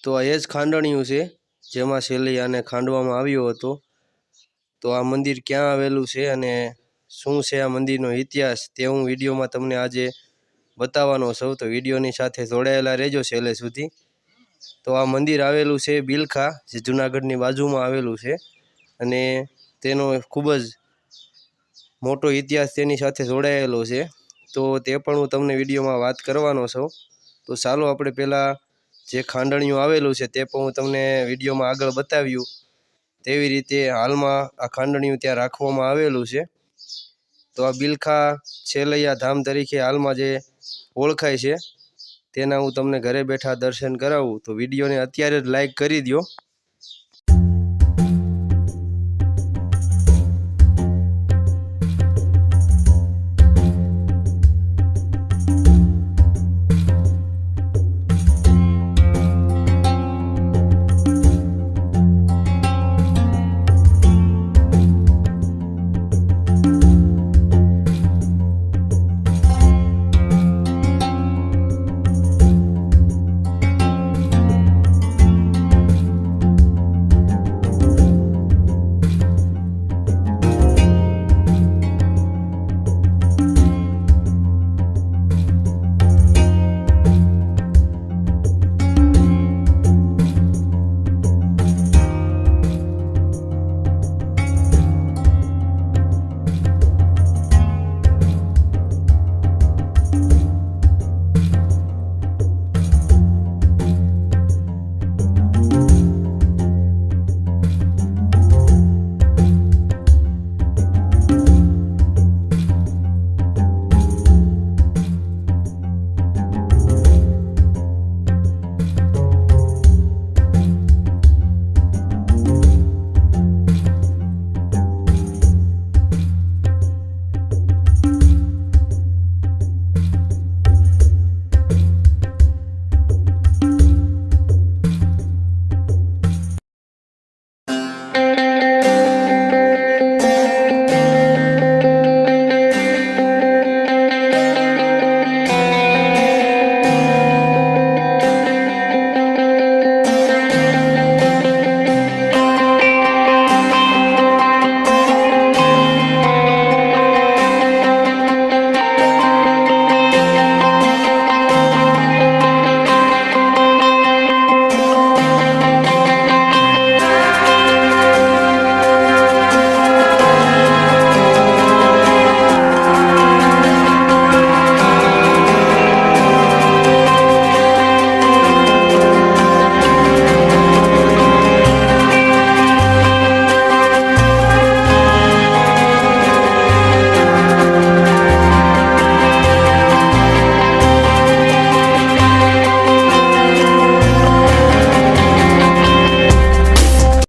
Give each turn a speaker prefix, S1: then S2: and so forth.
S1: તો આ એ જ ખાંડણિયું છે જેમાં શેલૈયાને ખાંડવામાં આવ્યો હતો। તો આ મંદિર ક્યાં આવેલું છે અને શું છે આ મંદિરનો ઇતિહાસ તે હું વિડીયોમાં તમને આજે બતાવવાનો છું। તો વિડીયોની સાથે જોડાયેલા રહેજો છેલ્લે સુધી। તો આ મંદિર આવેલું છે બિલખા, જે જૂનાગઢની બાજુમાં આવેલું છે અને તેનો ખૂબ જ મોટો ઇતિહાસ તેની સાથે જોડાયેલો છે। તો તે પણ હું તમને વિડીયોમાં વાત કરવાનો છું। તો ચાલો આપણે પહેલાં જે ખાંડણિયું આવેલું છે તે પણ હું તમને વિડીયોમાં આગળ બતાવ્યું તેવી રીતે હાલમાં આ ખાંડણિયું ત્યાં રાખવામાં આવેલું છે। તો આ બિલખા છેલૈયા ધામ તરીકે હાલમાં જે ઓળખાય છે તેના હું તમને ઘરે બેઠા દર્શન કરાવું। તો વિડીયોને અત્યારે જ લાઈક કરી દો।